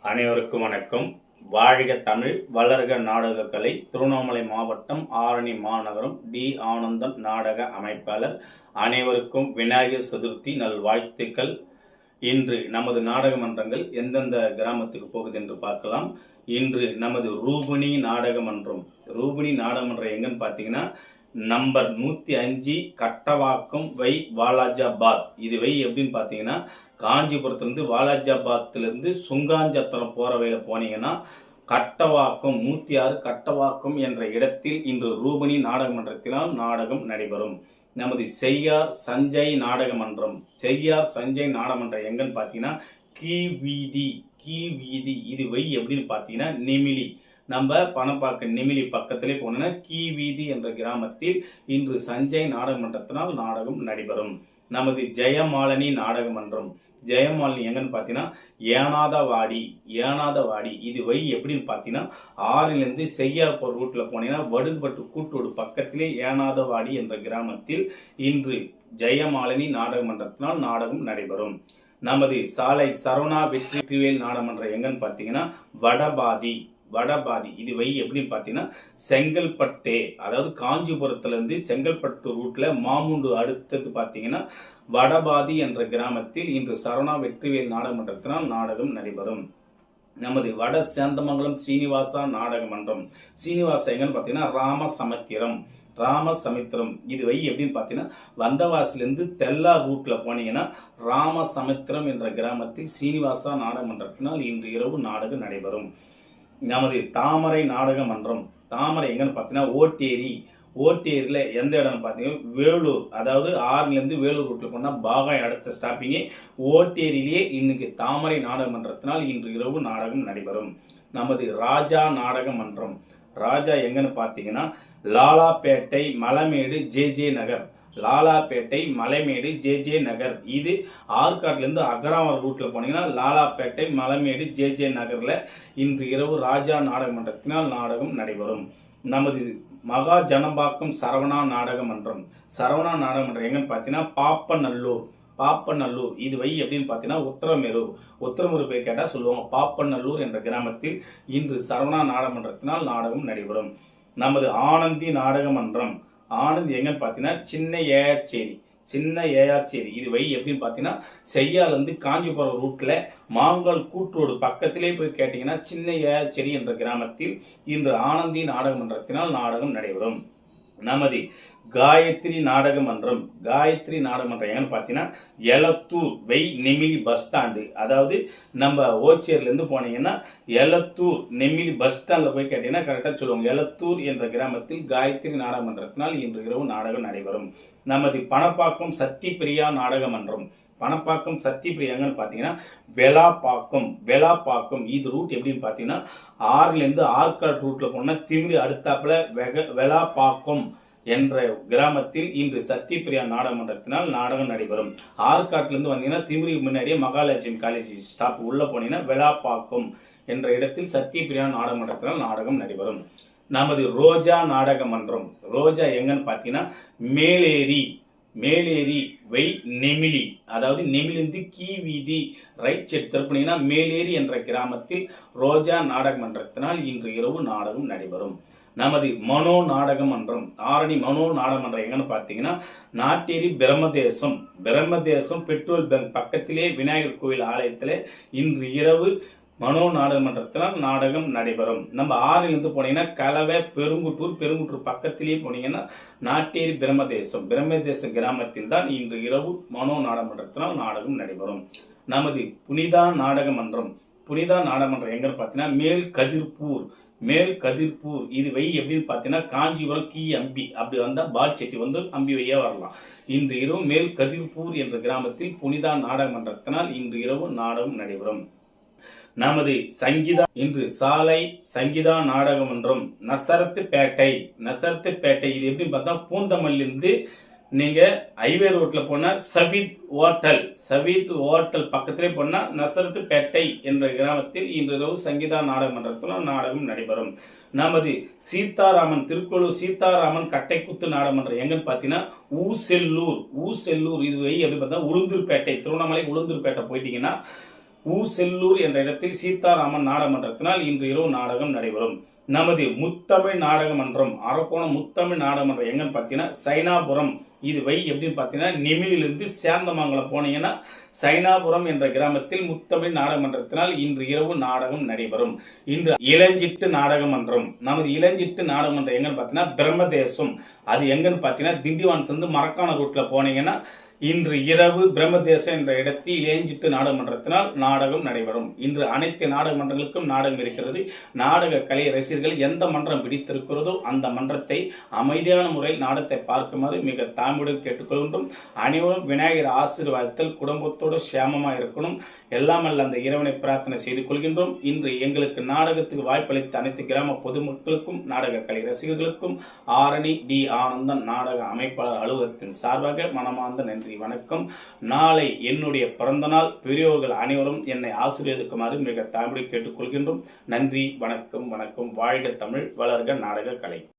அனைவருக்கும் வணக்கம். வாழ்க தமிழ், வளர்க நாடகக்கலை. திருவண்ணாமலை மாவட்டம் ஆரணி மாநகரம் டி. ஆனந்தன் நாடக அமைப்பாளர். அனைவருக்கும் விநாயகர் சதுர்த்தி நல்வாழ்த்துக்கள். இன்று நமது நாடக மன்றங்கள் எந்தெந்த கிராமத்துக்கு போகுது என்று பார்க்கலாம். இன்று நமது ரூபிணி நாடக மன்றம். ரூபிணி நாடக மன்றம் எங்கன்னு பார்த்தீங்கன்னா நம்பர் 105 கட்டவாக்கம் வை வாலாஜாபாத். இது வை எப்படின்னு பார்த்தீங்கன்னா காஞ்சிபுரத்துலேருந்து வாலாஜாபாத்லேருந்து சுங்காஞ்சத்திரம் போகிற வழியில் போனீங்கன்னா கட்டவாக்கம் 106 கட்டவாக்கம் என்ற இடத்தில் இன்று ரூபிணி நாடக மன்றத்தினால் நாடகம் நடைபெறும். நமது செய்யார் சஞ்சய் நாடக மன்றம். செய்யார் சஞ்சய் நாடக மன்றம் எங்கன்னு பார்த்தீங்கன்னா கீழ்வீதி. இது வை எப்படின்னு பார்த்தீங்கன்னா நெமிலி. நம்ம பணப்பாக்க நெமிலி பக்கத்திலே போனோம்னா கீவீதி என்ற கிராமத்தில் இன்று சஞ்சய் நாடக மன்றத்தினால் நாடகம் நடைபெறும். நமது ஜெயமாலினி நாடக மன்றம். ஜெயமாலினி எங்கன்னு பார்த்தீங்கன்னா ஏனாதவாடி. இது வை எப்படின்னு பார்த்தீங்கன்னா ஆறிலிருந்து செய்யார் போகிற ரூட்டில் போனீங்கன்னா வடுபட்டு கூட்டோடு பக்கத்திலே ஏனாதவாடி என்ற கிராமத்தில் இன்று ஜெயமாலினி நாடக மன்றத்தினால் நாடகம் நடைபெறும். நமது சாலை சரவணா வெற்றிவேல் நாடக மன்றம் எங்கன்னு பார்த்தீங்கன்னா வடபாதி. இது வை எப்படின்னு பார்த்தீங்கன்னா செங்கல்பட்டு, அதாவது காஞ்சிபுரத்துலேருந்து செங்கல்பட்டு ரூட்டில் மாமுண்டு அடுத்தது பார்த்தீங்கன்னா வடபாதி என்ற கிராமத்தில் இன்று சரவணா வெற்றிவேல் நாடக மன்றத்தினால் நாடகம் நடைபெறும். நமது வட சேந்தமங்கலம் சீனிவாசா நாடக மன்றம். சீனிவாசா எங்கன்னு பார்த்தீங்கன்னா ராமசமுத்திரம். இது வை எப்படின்னு பார்த்தீங்கன்னா வந்தவாசிலிருந்து தெல்லார் ரூட்டில் போனீங்கன்னா ராமசமுத்திரம் என்ற கிராமத்தில் சீனிவாசா நாடக மன்றத்தினால் இன்று இரவு நாடகம் நடைபெறும். நமது தாமரை நாடக மன்றம். தாமரை எங்கன்னு பார்த்தீங்கன்னா ஓட்டேரியில் எந்த இடம்னு பார்த்தீங்கன்னா வேலூர், அதாவது ஆறுலேருந்து வேலூர் ரூட்டில் போனால் பாகாய் அடுத்த ஸ்டாப்பிங்கே ஓட்டேரியிலேயே இன்னைக்கு தாமரை நாடக மன்றத்தினால் இன்று இரவு நாடகம் நடைபெறும். நமது ராஜா நாடக மன்றம். ராஜா எங்கன்னு பார்த்தீங்கன்னா லாலாப்பேட்டை மலைமேடு ஜே நகர். லாலாப்பேட்டை மலைமேடு ஜே நகர். இது ஆற்காட்டிலேருந்து அகராவரம் ரூட்டில் போனீங்கன்னா லாலாப்பேட்டை மலைமேடு ஜே நகரில் இன்று இரவு ராஜா நாடக மன்றத்தினால் நாடகம் நடைபெறும். நமது மகா ஜனம்பாக்கம் சரவணா நாடக மன்றம். சரவணா நாடக மன்றம் எங்கன்னு பார்த்தீங்கன்னா பாப்பநல்லூர். இது வை எப்படின்னு பார்த்தீங்கன்னா உத்தரமேரூர் போய் கேட்டால் சொல்லுவாங்க. பாப்பநல்லூர் என்ற கிராமத்தில் இன்று சரவணா நாடக மன்றத்தினால் நாடகம் நடைபெறும். நமது ஆனந்தி நாடக மன்றம். ஆனந்த் எங்கன்னு பார்த்தீங்கன்னா சின்ன ஏயாச்சேரி. இது வை எப்படின்னு பார்த்தீங்கன்னா செய்யாலேருந்து காஞ்சிபுரம் ரூட்டில் மாங்கால் கூற்றோடு பக்கத்திலே போய் கேட்டிங்கன்னா சின்ன ஏயாச்சேரி என்ற கிராமத்தில் இன்று ஆனந்தி நாடக மன்றத்தினால் நாடகம் நடைபெறும். நமது காயத்ரி நாடக மன்றம். எங்கன்னு பார்த்தீங்கன்னா எலத்தூர் வை நெமிலி பஸ் ஸ்டாண்டு, அதாவது நம்ம ஓச்சேரிலேருந்து போனீங்கன்னா எலத்தூர் நெமிலி பஸ் ஸ்டாண்டில் போய் கேட்டீங்கன்னா கரெக்டாக சொல்லுவாங்க. எலத்தூர் என்ற கிராமத்தில் காயத்ரி நாடக மன்றத்தினால் இன்று இரவு நாடகம் நடைபெறும். நமது பணப்பாக்கம் சத்திப்பிரியா நாடக மன்றம். பணப்பாக்கம் சத்திப்பிரியா எங்கன்னு பார்த்தீங்கன்னா வெலாப்பாக்கம். இது ரூட் எப்படின்னு பார்த்தீங்கன்னா ஆறுலேருந்து ஆற்காடு ரூட்டில் போனால் திமிரி அடுத்தாப்புல வெலாப்பாக்கம் என்ற கிராமத்தில் இன்று சத்தியப்பிரியா நாடக மன்றத்தினால் நாடகம் நடைபெறும். ஆற்காட்டிலிருந்து வந்தீங்கன்னா திமிரி முன்னாடியே மகாலட்சுமி காலேஜ் ஸ்டாப் உள்ள போனீங்கன்னா வெலாப்பாக்கம் என்ற இடத்தில் சத்தியப்பிரியா நாடக மன்றத்தினால் நாடகம் நடைபெறும். நமது ரோஜா நாடக மன்றம். ரோஜா எங்கன்னு பார்த்தீங்கன்னா மேலேரி வை நெமிலி, அதாவது நெமிலிருந்து கீவீதி ரைட் சைட் திருப்பினீங்கன்னா மேலேரி என்ற கிராமத்தில் ரோஜா நாடக மன்றத்தினால் இன்று இரவு நாடகம் நடைபெறும். நமது மனோ நாடக மன்றம். ஆரணி மனோ நாடக மன்றம் எங்கன்னு பார்த்தீங்கன்னா நாட்டேரி பிரம்மதேசம் பெட்ரோல் பங்க் பக்கத்திலே விநாயகர் கோயில் ஆலயத்தில் இன்று இரவு மனோ நாடக மன்றத்தினால் நாடகம் நடைபெறும். நம்ம ஆறிலிருந்து போனீங்கன்னா கலவை பெருங்குட்டூர் பக்கத்திலேயே போனீங்கன்னா நாட்டேரி பிரம்மதேசம் கிராமத்தில் தான் இன்று இரவு மனோ நாடக மன்றத்தினால் நாடகம் நடைபெறும். நமது புனிதா நாடக மன்றம். எங்கன்னு பார்த்தீங்கன்னா மேல் கதிர்பூர். இது வை எப்படின்னு பார்த்தீங்கன்னா காஞ்சிபுரம் கீ அம்பி அப்படி வந்தால் பால்செட்டி வந்து அம்பி வையே வரலாம். இன்று இரவு மேல் கதிர்பூர் என்ற கிராமத்தில் புனிதா நாடக மன்றத்தினால் இன்று இரவு நாடகம் நடைபெறும். நமது சங்கீதா இன்று சாலை சங்கீதா நாடக மன்றம் நசரத்துப்பேட்டை. இது எப்படின்னு பார்த்தா பூந்தமல்லிருந்து நீங்க ஹைவே ரோட்ல போனா சவித் ஹோட்டல் பக்கத்திலே போனா நசரத்துப்பேட்டை என்ற கிராமத்தில் இன்று இரவு சங்கீதா நாடக மன்றத்தில் நாடகம் நடைபெறும். நமது திருக்கோளூர் சீதாராமன் கட்டைக்குத்து நாடக மன்றம் எங்கன்னு பார்த்தீங்கன்னா ஊசெல்லூர். இது எப்படி பார்த்தா உளுந்தூர்பேட்டை, திருவண்ணாமலை உளுந்தூர்பேட்டை போயிட்டீங்கன்னா செல்லூர் என்ற இடத்தில் சீதாராமன் நாடகமன்றத்தினால் இன்று இரவு நாடகம் நடைபெறும். நமது முத்தமிழ் நாடக மன்றம், அரக்கோணம் முத்தமிழ் நாடக மன்றம் எங்கன்னு பார்த்தீங்கன்னா சைனாபுரம். இது எப்படின்னு பார்த்தீங்கன்னா நெமிலிருந்து சேந்தமங்கலம் போனீங்கன்னா சைனாபுரம் என்ற கிராமத்தில் முத்தமிழ் நாடக மன்றத்தினால் இன்று இரவு நாடகம் நடைபெறும். இன்று இளஞ்சிட்டு நாடக மன்றம், நமது இளஞ்சிட்டு நாடக மன்றம் எங்கன்னு பார்த்தீங்கன்னா பிரம்மதேசம். அது எங்கன்னு பார்த்தீங்கன்னா திண்டிவனத்திலிருந்து மரக்கான ரூட்ல போனீங்கன்னா இன்று இரவு பிரம்மதேசம் என்ற இடத்தில் இளஞ்சிட்டு நாடகமன்றத்தினால் நாடகம் நடைபெறும். இன்று அனைத்து நாடக மன்றங்களுக்கும் நாடகம் இருக்கிறது. நாடக கலை ரசிகர்கள் எந்த மன்றம் பிடித்திருக்கிறதோ அந்த மன்றத்தை அமைதியான முறையில் நாடகத்தை பார்க்குமாறு மிக தாழ்மையுடன் கேட்டுக்கொள்கின்றோம். அனைவரும் விநாயகர் ஆசீர்வாதத்தில் குடும்பத்தோடு சேமமாக இருக்கணும். எல்லாமல்ல அந்த இறைவனை பிரார்த்தனை செய்து கொள்கின்றோம். இன்று எங்களுக்கு நாடகத்துக்கு வாய்ப்பளித்த அனைத்து கிராம பொதுமக்களுக்கும் நாடக கலை ரசிகர்களுக்கும் ஆரணி டி ஆனந்தன் நாடக அமைப்பாளர் அலுவலகத்தின் சார்பாக மனமார்ந்த நன்றி, வணக்கம். நாளை என்னுடைய பிறந்த நாள். பெரியோர்கள் அனைவரும் என்னை ஆசீர்வதிக்குமாறு மிக தாழ்மையுடன் கேட்டுக்கொள்கின்றோம். நன்றி, வணக்கம். வாழ்க தமிழ், வளர்க நாடக கலை.